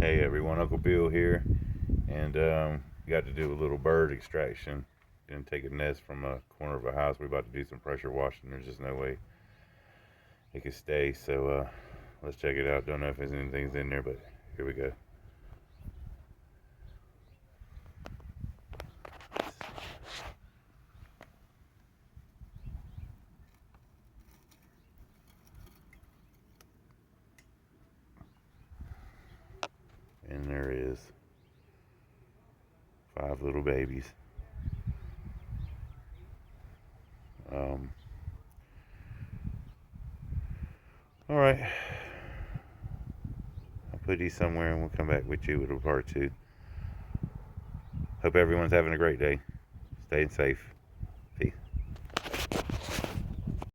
Hey everyone, Uncle Bill here, and got to do a little bird extraction. Gonna take a nest from a corner of a house. We're about to do some pressure washing. There's just no way it could stay, so let's check it out. Don't know if there's anything in there, but here we go. And there is 5 little babies. All right, I'll put these somewhere, and we'll come back with you with a part 2. Hope everyone's having a great day. Staying safe.